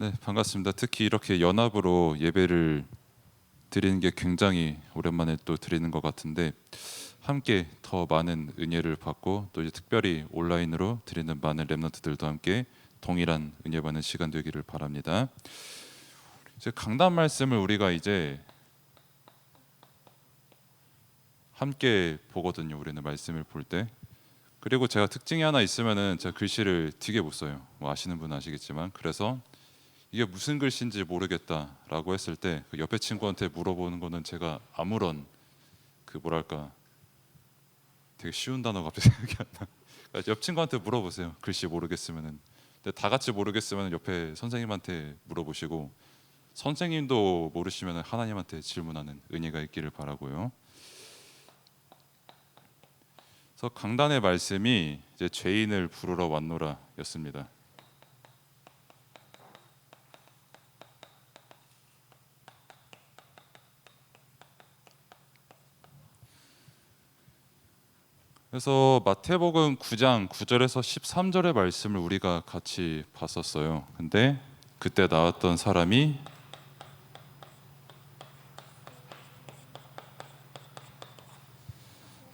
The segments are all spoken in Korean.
네, 반갑습니다. 특히 이렇게 연합으로 예배를 드리는 게 굉장히 오랜만에 또 드리는 것 같은데 함께 더 많은 은혜를 받고 또 이제 특별히 온라인으로 드리는 많은 렘넌트들도 함께 동일한 은혜 받는 시간 되기를 바랍니다. 이제 강단 말씀을 우리가 이제 함께 보거든요. 우리는 말씀을 볼 때. 그리고 제가 특징이 하나 있으면은 제가 글씨를 되게 못 써요. 뭐 아시는 분은 아시겠지만 그래서 이게 무슨 글씨인지 모르겠다라고 했을 때 그 옆에 친구한테 물어보는 거는 제가 아무런 그 뭐랄까 되게 쉬운 단어가 갑자기 생각이 안 나. 그러니까 옆 친구한테 물어보세요. 글씨 모르겠으면은. 근데 다 같이 모르겠으면 옆에 선생님한테 물어보시고 선생님도 모르시면 하나님한테 질문하는 은혜가 있기를 바라고요. 그래서 강단의 말씀이 이제 죄인을 부르러 왔노라였습니다. 그래서 마태복음 9장 9절에서 13절의 말씀을 우리가 같이 봤었어요. 근데 그때 나왔던 사람이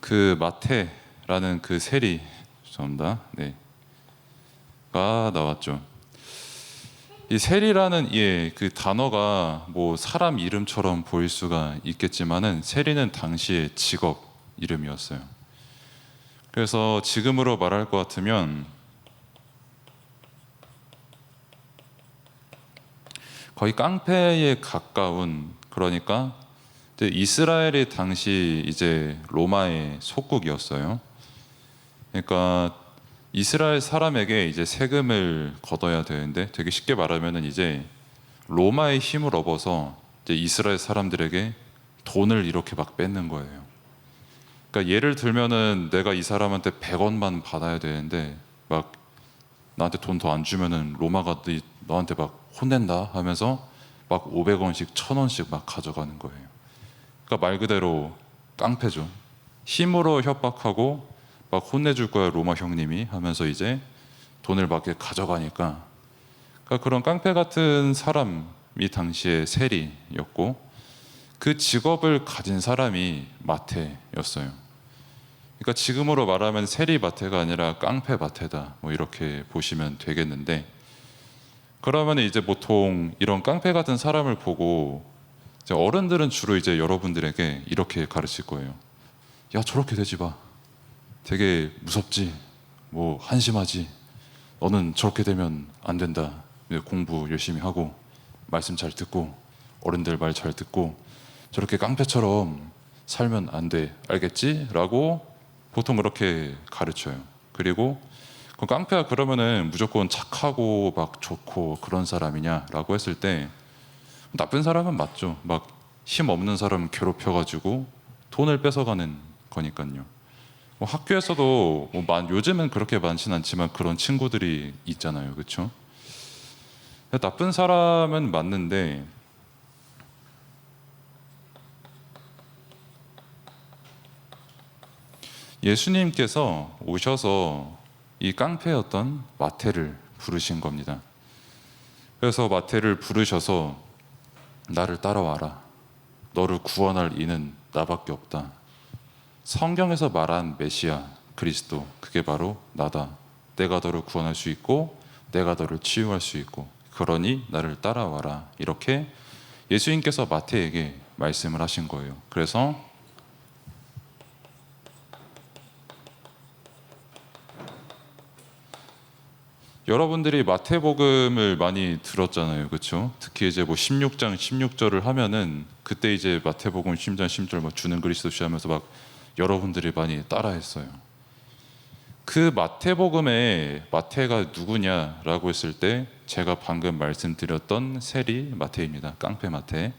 그 마태라는 그 세리, 죄송합니다. 네, 가 나왔죠. 이 세리라는 그 단어가 뭐 사람 이름처럼 보일 수가 있겠지만은 세리는 당시의 직업 이름이었어요. 그래서 지금으로 말할 것 같으면 거의 깡패에 가까운, 그러니까 이제 이스라엘이 당시 이제 로마의 속국이었어요. 그러니까 이스라엘 사람에게 이제 세금을 걷어야 되는데 되게 쉽게 말하면은 이제 로마의 힘을 얻어서 이제 이스라엘 사람들에게 돈을 이렇게 막 뺏는 거예요. 그러니까 예를 들면은 내가 이 사람한테 100원만 받아야 되는데 막 나한테 돈 더 안 주면은 로마가 너한테 막 혼낸다 하면서 막 500원씩 1000원씩 막 가져가는 거예요. 그러니까 말 그대로 깡패죠. 힘으로 협박하고 막 혼내줄 거야 로마 형님이 하면서 이제 돈을 막 이렇게 가져가니까, 그러니까 그런 깡패 같은 사람이 당시에 세리였고 그 직업을 가진 사람이 마태였어요. 그러니까 지금으로 말하면 세리 마태가 아니라 깡패 마태다, 뭐 이렇게 보시면 되겠는데, 그러면 이제 보통 이런 깡패 같은 사람을 보고 이제 어른들은 주로 이제 여러분들에게 이렇게 가르칠 거예요. 야, 저렇게 되지 마. 되게 무섭지. 뭐 한심하지. 너는 저렇게 되면 안 된다. 공부 열심히 하고 말씀 잘 듣고 어른들 말 잘 듣고 저렇게 깡패처럼 살면 안 돼. 알겠지? 라고 보통 그렇게 가르쳐요. 그리고 그 깡패가 그러면은 무조건 착하고 막 좋고 그런 사람이냐라고 했을 때 나쁜 사람은 맞죠. 막 힘 없는 사람 괴롭혀가지고 돈을 뺏어가는 거니까요. 뭐 학교에서도 뭐 요즘은 그렇게 많진 않지만 그런 친구들이 있잖아요, 그렇죠? 나쁜 사람은 맞는데 예수님께서 오셔서 이 깡패였던 마태를 부르신 겁니다. 그래서 마태를 부르셔서 나를 따라와라. 너를 구원할 이는 나밖에 없다. 성경에서 말한 메시아 그리스도, 그게 바로 나다. 내가 너를 구원할 수 있고 내가 너를 치유할 수 있고 그러니 나를 따라와라. 이렇게 예수님께서 마태에게 말씀을 하신 거예요. 그래서 여러분들이 마태복음을 많이 들었잖아요, 그렇죠? 특히 이제 뭐 16장 16절을 하면은 그때 이제 마태복음 16장 16절 막 주는 그리스도 시하면서 막 여러분들이 많이 따라했어요. 그 마태복음에 마태가 누구냐라고 했을 때 제가 방금 말씀드렸던 세리 마태입니다. 깡패 마태.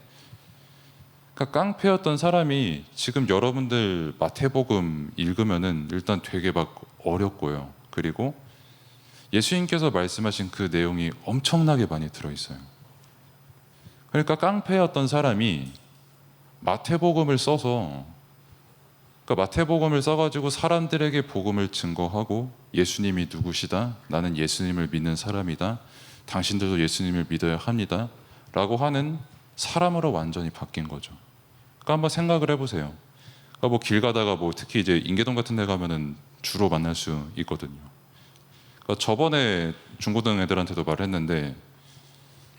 그러니까 깡패였던 사람이 지금 여러분들 마태복음 읽으면은 일단 되게 막 어렵고요. 그리고 예수님께서 말씀하신 그 내용이 엄청나게 많이 들어있어요. 그러니까 깡패였던 사람이 마태복음을 써서, 그러니까 마태복음을 써가지고 사람들에게 복음을 증거하고 예수님이 누구시다, 나는 예수님을 믿는 사람이다, 당신들도 예수님을 믿어야 합니다 라고 하는 사람으로 완전히 바뀐 거죠. 그러니까 한번 생각을 해보세요. 그러니까 뭐 길 가다가 뭐 특히 이제 인계동 같은 데 가면은 주로 만날 수 있거든요. 그러니까 저번에 중고등 애들한테도 말했는데,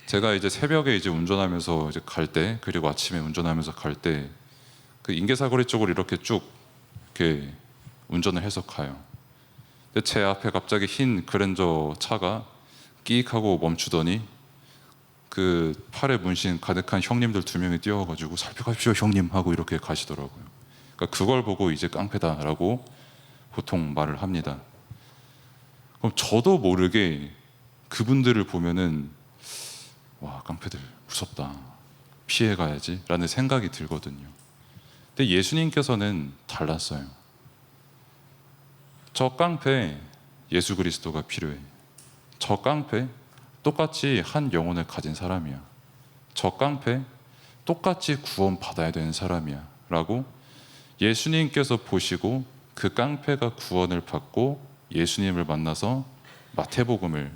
제가 이제 새벽에 이제 운전하면서 이제 갈 때, 그리고 아침에 운전하면서 갈 때 그 인계사거리 쪽으로 이렇게 쭉 이렇게 운전을 해서 가요. 근데 제 앞에 갑자기 흰 그랜저 차가 끼익 하고 멈추더니 그 팔에 문신 가득한 형님들 2명이 뛰어와가지고 살펴가십시오 형님 하고 이렇게 가시더라고요. 그러니까 그걸 보고 이제 깡패다라고 보통 말을 합니다. 그럼 저도 모르게 그분들을 보면은 와, 깡패들 무섭다, 피해가야지 라는 생각이 들거든요. 근데 예수님께서는 달랐어요. 저 깡패 예수 그리스도가 필요해. 저 깡패 똑같이 한 영혼을 가진 사람이야. 저 깡패 똑같이 구원받아야 되는 사람이야 라고 예수님께서 보시고 그 깡패가 구원을 받고 예수님을 만나서 마태복음을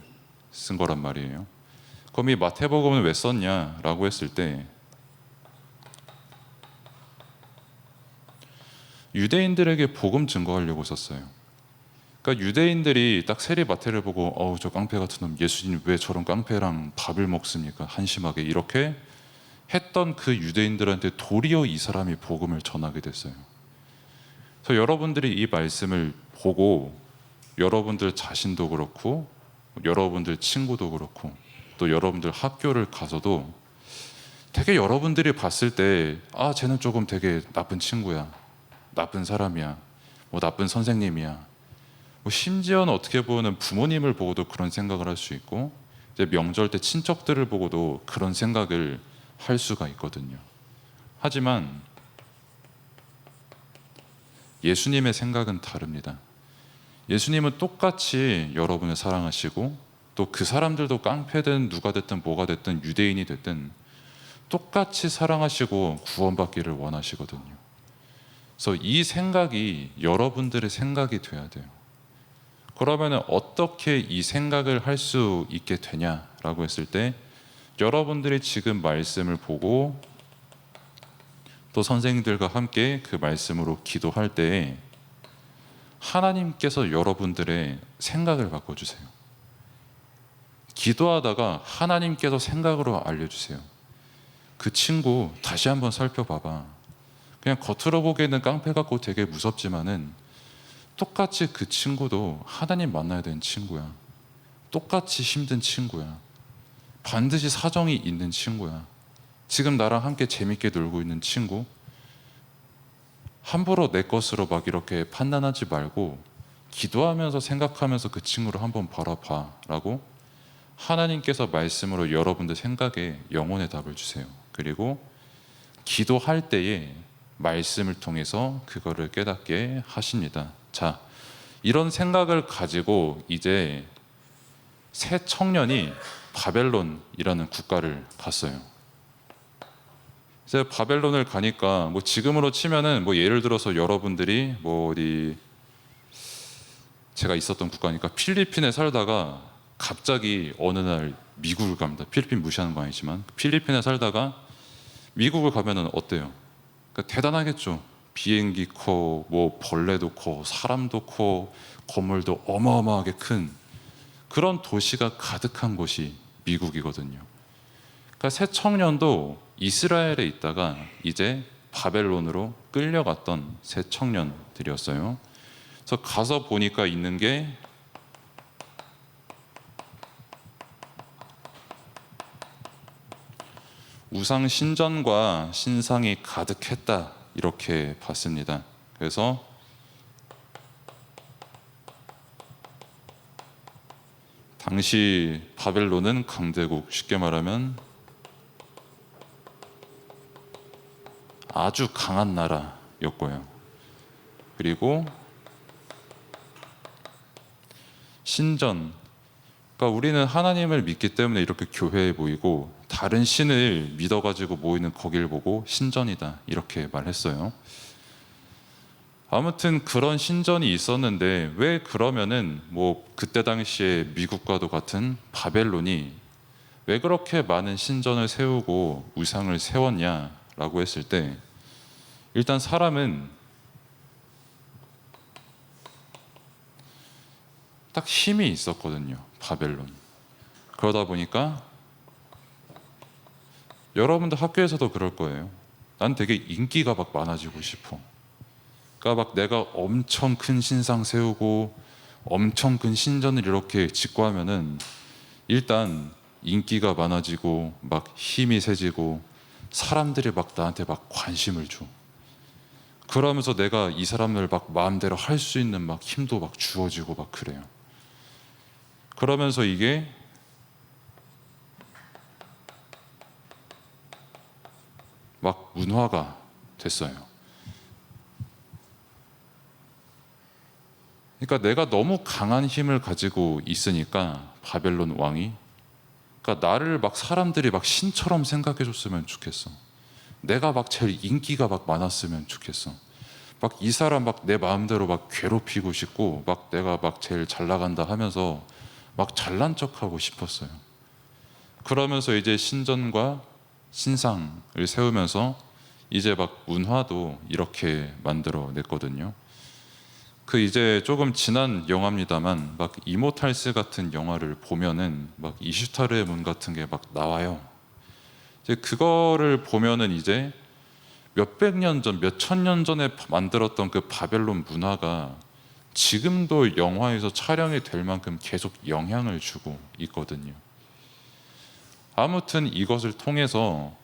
쓴 거란 말이에요. 그럼 이 마태복음을 왜 썼냐라고 했을 때, 유대인들에게 복음 증거하려고 썼어요. 그러니까 유대인들이 딱 세리 마태를 보고 어우 저 깡패 같은 놈, 예수님 왜 저런 깡패랑 밥을 먹습니까? 한심하게 이렇게 했던 그 유대인들한테 도리어 이 사람이 복음을 전하게 됐어요. 그래서 여러분들이 이 말씀을 보고 여러분들 자신도 그렇고 여러분들 친구도 그렇고 또 여러분들 학교를 가서도 되게 여러분들이 봤을 때 아 쟤는 조금 되게 나쁜 친구야, 나쁜 사람이야, 뭐 나쁜 선생님이야, 뭐 심지어는 어떻게 보면 부모님을 보고도 그런 생각을 할 수 있고 이제 명절 때 친척들을 보고도 그런 생각을 할 수가 있거든요. 하지만 예수님의 생각은 다릅니다. 예수님은 똑같이 여러분을 사랑하시고 또 그 사람들도 깡패든 누가 됐든 뭐가 됐든 유대인이 됐든 똑같이 사랑하시고 구원받기를 원하시거든요. 그래서 이 생각이 여러분들의 생각이 돼야 돼요. 그러면 어떻게 이 생각을 할 수 있게 되냐라고 했을 때, 여러분들이 지금 말씀을 보고 또 선생님들과 함께 그 말씀으로 기도할 때 하나님께서 여러분들의 생각을 바꿔주세요. 기도하다가 하나님께서 생각으로 알려주세요. 그 친구 다시 한번 살펴봐봐. 그냥 겉으로 보기에는 깡패 같고 되게 무섭지만은 똑같이 그 친구도 하나님 만나야 되는 친구야. 똑같이 힘든 친구야. 반드시 사정이 있는 친구야. 지금 나랑 함께 재밌게 놀고 있는 친구. 함부로 내 것으로 막 이렇게 판단하지 말고 기도하면서 생각하면서 그 친구를 한번 바라봐 라고 하나님께서 말씀으로 여러분들 생각에 영혼의 답을 주세요. 그리고 기도할 때에 말씀을 통해서 그거를 깨닫게 하십니다. 자, 이런 생각을 가지고 이제 새 청년이 바벨론이라는 국가를 갔어요. 이제 바벨론을 가니까 뭐 지금으로 치면은 뭐 예를 들어서 여러분들이 뭐 어디 제가 있었던 국가니까 필리핀에 살다가 갑자기 어느 날 미국을 갑니다. 필리핀 무시하는 거 아니지만 필리핀에 살다가 미국을 가면은 어때요? 그러니까 대단하겠죠. 비행기 커, 뭐 벌레도 커, 사람도 커, 건물도 어마어마하게 큰 그런 도시가 가득한 곳이 미국이거든요. 그러니까 새 청년도 이스라엘에 있다가 이제 바벨론으로 끌려갔던 새 청년들이었어요. 그래서 가서 보니까 있는 게 우상 신전과 신상이 가득했다 이렇게 봤습니다. 그래서 당시 바벨론은 강대국, 쉽게 말하면 아주 강한 나라였고요. 그리고 신전, 그러니까 우리는 하나님을 믿기 때문에 이렇게 교회에 모이고 다른 신을 믿어가지고 모이는 거길 보고 신전이다 이렇게 말했어요. 아무튼 그런 신전이 있었는데 왜 그러면은 뭐 그때 당시에 미국과도 같은 바벨론이 왜 그렇게 많은 신전을 세우고 우상을 세웠냐라고 했을 때, 일단 사람은 딱 힘이 있었거든요. 바벨론. 그러다 보니까 여러분들 학교에서도 그럴 거예요. 난 되게 인기가 막 많아지고 싶어. 그러니까 막 내가 엄청 큰 신상 세우고 엄청 큰 신전을 이렇게 짓고 하면은 일단 인기가 많아지고 막 힘이 세지고 사람들이 막 나한테 막 관심을 줘. 그러면서 내가 이 사람을 막 마음대로 할 수 있는 막 힘도 막 주어지고 막 그래요. 그러면서 이게 막 문화가 됐어요. 그러니까 내가 너무 강한 힘을 가지고 있으니까 바벨론 왕이, 그러니까 나를 막 사람들이 막 신처럼 생각해 줬으면 좋겠어. 내가 막 제일 인기가 막 많았으면 좋겠어. 막 이 사람 막 내 마음대로 막 괴롭히고 싶고 막 내가 막 제일 잘 나간다 하면서 막 잘난 척하고 싶었어요. 그러면서 이제 신전과 신상을 세우면서 이제 막 문화도 이렇게 만들어 냈거든요. 그 이제 조금 지난 영화입니다만 막 이모탈스 같은 영화를 보면은 막 이슈타르의 문 같은 게 막 나와요. 이제 그거를 보면은 이제 몇백 년 전, 몇천 년 전에 만들었던 그 바벨론 문화가 지금도 영화에서 촬영이 될 만큼 계속 영향을 주고 있거든요. 아무튼 이것을 통해서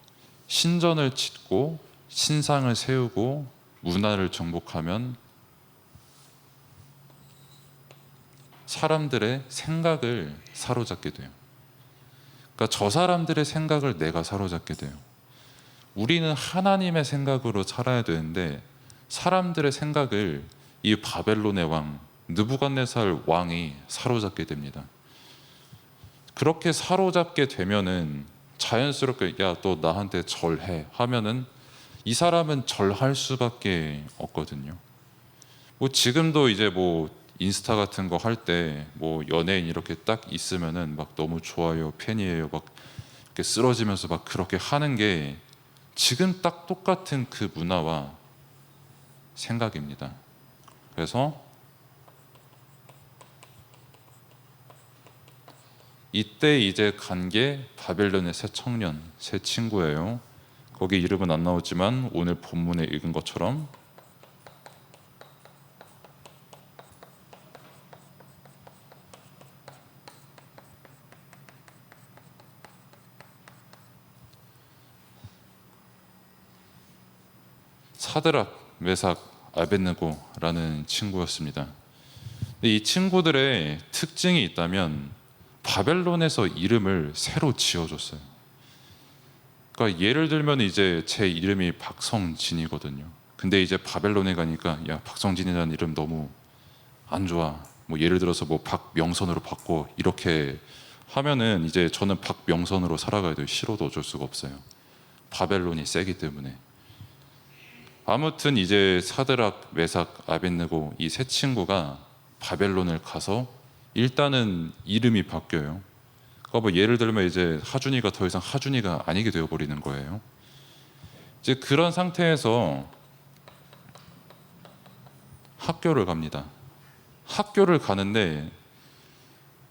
신전을 짓고 신상을 세우고 문화를 정복하면 사람들의 생각을 사로잡게 돼요. 그러니까 저 사람들의 생각을 내가 사로잡게 돼요. 우리는 하나님의 생각으로 살아야 되는데 사람들의 생각을 이 바벨론의 왕 느부갓네살 왕이 사로잡게 됩니다. 그렇게 사로잡게 되면은 자연스럽게 야, 너 나한테 절해 하면은 이 사람은 절할 수밖에 없거든요. 뭐 지금도 이제 뭐 인스타 같은 거 할 때 뭐 연예인 이렇게 딱 있으면은 막 너무 좋아요, 팬이에요, 막 이렇게 쓰러지면서 막 그렇게 하는 게 지금 딱 똑같은 그 문화와 생각입니다. 그래서 이때 이제 간 게 바벨론의 새 청년, 새 친구예요. 거기 이름은 안 나오지만 오늘 본문에 읽은 것처럼 사드락, 메삭, 아벳느고라는 친구였습니다. 근데 이 친구들의 특징이 있다면 바벨론에서 이름을 새로 지어줬어요. 그러니까 예를 들면 이제 제 이름이 박성진이거든요. 근데 이제 바벨론에 가니까 야, 박성진이라는 이름 너무 안 좋아. 뭐 예를 들어서 뭐 박명선으로 바꿔 이렇게 하면은 이제 저는 박명선으로 살아가야 돼요. 싫어도 어쩔 수가 없어요. 바벨론이 세기 때문에. 아무튼 이제 사드락, 메삭, 아벳느고 이 세 친구가 바벨론을 가서 일단은 이름이 바뀌어요. 그러니까 뭐 예를 들면 이제 하준이가 더 이상 하준이가 아니게 되어버리는 거예요. 이제 그런 상태에서 학교를 갑니다. 학교를 가는데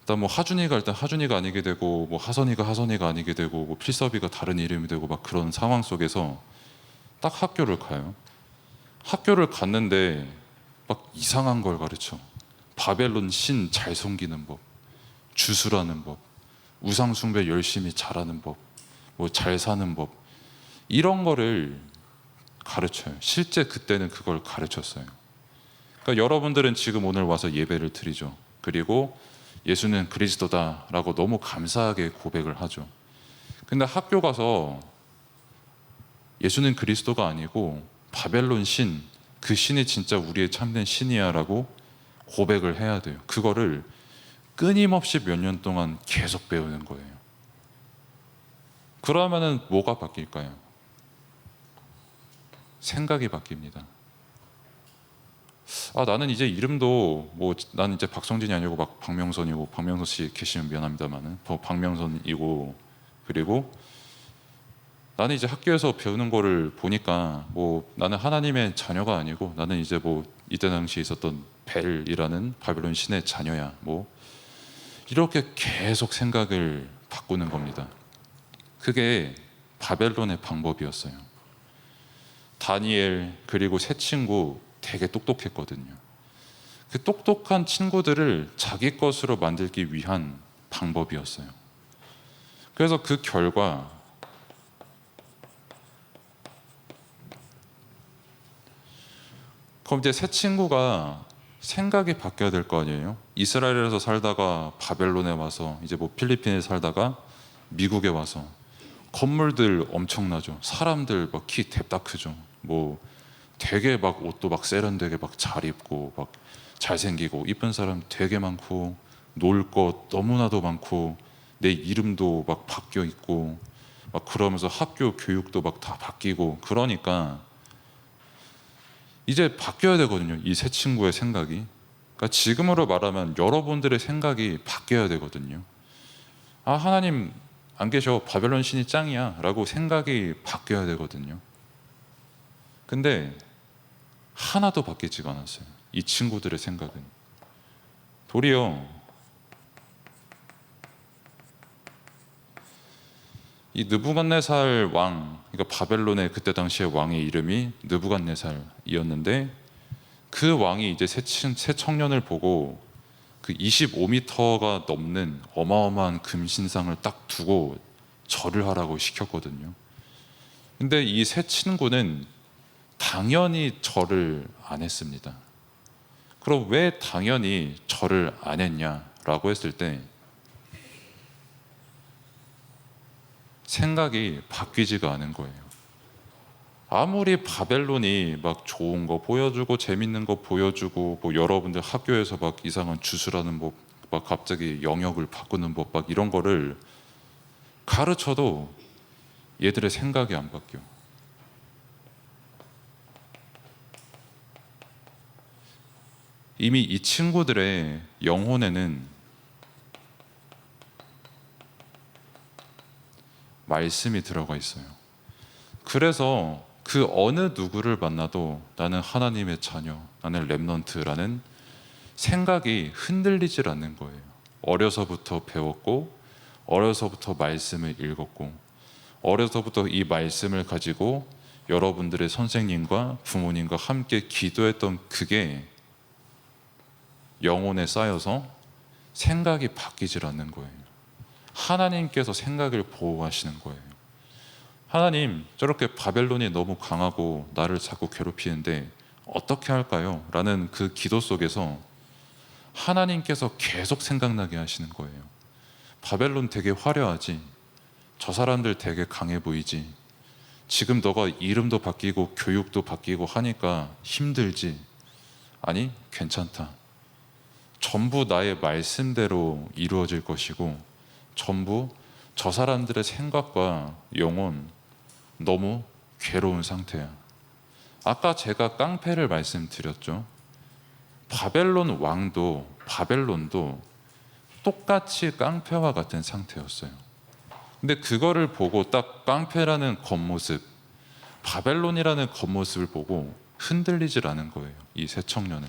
일단 뭐 하준이가 일단 하준이가 아니게 되고 뭐 하선이가 하선이가 아니게 되고 뭐 필섭이가 다른 이름이 되고 막 그런 상황 속에서 딱 학교를 가요. 학교를 갔는데 막 이상한 걸 가르쳐. 바벨론 신 잘 섬기는 법, 주술하는 법, 우상 숭배 열심히 잘하는 법, 뭐 잘 사는 법 이런 거를 가르쳐요. 실제 그때는 그걸 가르쳤어요. 그러니까 여러분들은 지금 오늘 와서 예배를 드리죠. 그리고 예수는 그리스도다라고 너무 감사하게 고백을 하죠. 근데 학교 가서 예수는 그리스도가 아니고 바벨론 신, 그 신이 진짜 우리의 참된 신이야라고 고백을 해야 돼요. 그거를 끊임없이 몇 년 동안 계속 배우는 거예요. 그러면은 뭐가 바뀔까요? 생각이 바뀝니다. 아, 나는 이제 이름도 뭐 나는 이제 박성진이 아니고 막 박명선이고, 박명선 씨 계시면 미안합니다만은 박명선이고 그리고 나는 이제 학교에서 배우는 거를 보니까 뭐 나는 하나님의 자녀가 아니고 나는 이제 뭐 이때 당시에 있었던 벨이라는 바벨론 신의 자녀야. 뭐 이렇게 계속 생각을 바꾸는 겁니다. 그게 바벨론의 방법이었어요. 다니엘 그리고 세 친구 되게 똑똑했거든요. 그 똑똑한 친구들을 자기 것으로 만들기 위한 방법이었어요. 그래서 그 결과 그럼 이제 세 친구가 생각이 바뀌어야 될 거 아니에요. 이스라엘에서 살다가 바벨론에 와서 이제 뭐 필리핀에 살다가 미국에 와서 건물들 엄청나죠. 사람들 막 키 대딱 크죠. 뭐 되게 막 옷도 막 세련되게 막 잘 입고 막 잘생기고 이쁜 사람 되게 많고 놀 것 너무나도 많고 내 이름도 막 바뀌어 있고 막 그러면서 학교 교육도 막 다 바뀌고 그러니까 이제 바뀌어야 되거든요. 이 세 친구의 생각이. 그러니까 지금으로 말하면 여러분들의 생각이 바뀌어야 되거든요. 아, 하나님 안 계셔. 바벨론 신이 짱이야. 라고 생각이 바뀌어야 되거든요. 근데 하나도 바뀌지가 않았어요. 이 친구들의 생각은. 도리어 이 느부갓네살 왕, 그러니까 바벨론의 그때 당시의 왕의 이름이 느부갓네살이었는데 그 왕이 이제 새 청년을 보고 그 25m가 넘는 어마어마한 금신상을 딱 두고 절을 하라고 시켰거든요. 근데 이 새 친구는 당연히 절을 안 했습니다. 그럼 왜 당연히 절을 안 했냐라고 했을 때 생각이 바뀌지가 않은 거예요. 아무리 바벨론이 막 좋은 거 보여주고 재밌는 거 보여주고 뭐 여러분들 학교에서 막 이상한 주술하는 법, 막 갑자기 영역을 바꾸는 법, 막 이런 거를 가르쳐도 얘들의 생각이 안 바뀌어. 이미 이 친구들의 영혼에는 말씀이 들어가 있어요. 그래서 그 어느 누구를 만나도 나는 하나님의 자녀, 나는 렘넌트라는 생각이 흔들리질 않는 거예요. 어려서부터 배웠고, 어려서부터 말씀을 읽었고, 어려서부터 이 말씀을 가지고 여러분들의 선생님과 부모님과 함께 기도했던 그게 영혼에 쌓여서 생각이 바뀌질 않는 거예요. 하나님께서 생각을 보호하시는 거예요. 하나님, 저렇게 바벨론이 너무 강하고 나를 자꾸 괴롭히는데 어떻게 할까요? 라는 그 기도 속에서 하나님께서 계속 생각나게 하시는 거예요. 바벨론 되게 화려하지. 저 사람들 되게 강해 보이지. 지금 너가 이름도 바뀌고 교육도 바뀌고 하니까 힘들지. 아니, 괜찮다. 전부 나의 말씀대로 이루어질 것이고 전부 저 사람들의 생각과 영혼 너무 괴로운 상태야. 아까 제가 깡패를 말씀드렸죠. 바벨론 왕도 바벨론도 똑같이 깡패와 같은 상태였어요. 근데 그거를 보고 딱 깡패라는 겉모습, 바벨론이라는 겉모습을 보고 흔들리질 않은 거예요. 이 새 청년은.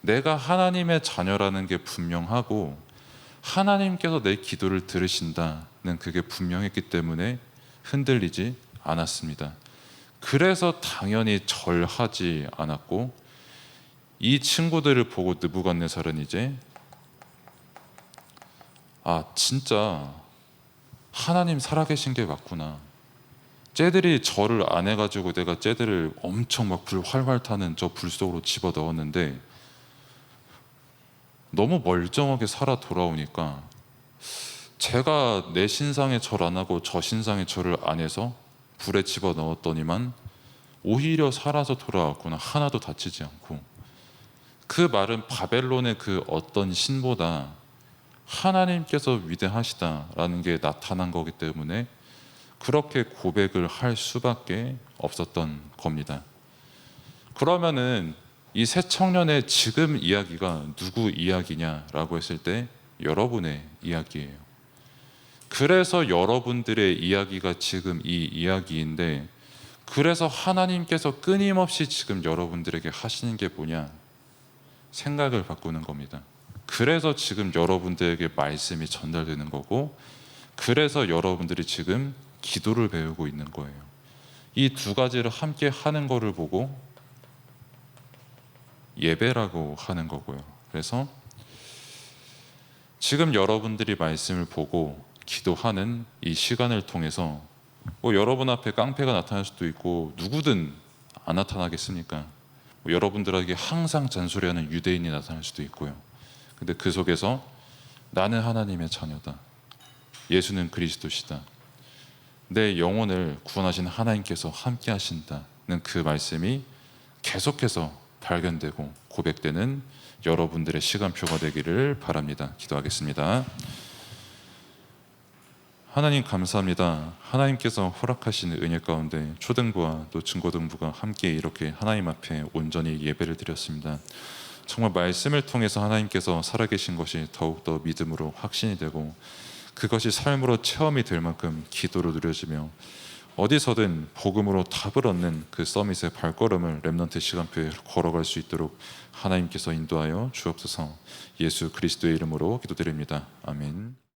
내가 하나님의 자녀라는 게 분명하고 하나님께서 내 기도를 들으신다는 그게 분명했기 때문에 흔들리지 않았습니다. 그래서 당연히 절하지 않았고 이 친구들을 보고 느부갓네살은 이제 아, 진짜 하나님 살아계신 게 맞구나. 쟤들이 절을 안 해가지고 내가 쟤들을 엄청 막 불 활활 타는 저 불 속으로 집어넣었는데 너무 멀쩡하게 살아 돌아오니까 제가 내 신상에 절 안 하고 저 신상에 절을 안 해서 불에 집어넣었더니만 오히려 살아서 돌아왔구나. 하나도 다치지 않고. 그 말은 바벨론의 그 어떤 신보다 하나님께서 위대하시다라는 게 나타난 거기 때문에 그렇게 고백을 할 수밖에 없었던 겁니다. 그러면은 이 새 청년의 지금 이야기가 누구 이야기냐라고 했을 때 여러분의 이야기예요. 그래서 여러분들의 이야기가 지금 이 이야기인데, 그래서 하나님께서 끊임없이 지금 여러분들에게 하시는 게 뭐냐? 생각을 바꾸는 겁니다. 그래서 지금 여러분들에게 말씀이 전달되는 거고, 그래서 여러분들이 지금 기도를 배우고 있는 거예요. 이 두 가지를 함께 하는 거를 보고 예배라고 하는 거고요. 그래서 지금 여러분들이 말씀을 보고 기도하는 이 시간을 통해서 여러분 앞에 깡패가 나타날 수도 있고, 누구든 안 나타나겠습니까? 여러분들에게 항상 잔소리하는 유대인이 나타날 수도 있고요. 근데 그 속에서 나는 하나님의 자녀다, 예수는 그리스도시다, 내 영혼을 구원하신 하나님께서 함께 하신다는 그 말씀이 계속해서 발견되고 고백되는 여러분들의 시간표가 되기를 바랍니다. 기도하겠습니다. 하나님 감사합니다. 하나님께서 허락하신 은혜 가운데 초등부와 또 중고등부가 함께 이렇게 하나님 앞에 온전히 예배를 드렸습니다. 정말 말씀을 통해서 하나님께서 살아계신 것이 더욱더 믿음으로 확신이 되고, 그것이 삶으로 체험이 될 만큼 기도로 누려지며, 어디서든 복음으로 답을 얻는 그 서밋의 발걸음을 렘넌트 시간표에 걸어갈 수 있도록 하나님께서 인도하여 주옵소서. 예수 그리스도의 이름으로 기도드립니다. 아멘.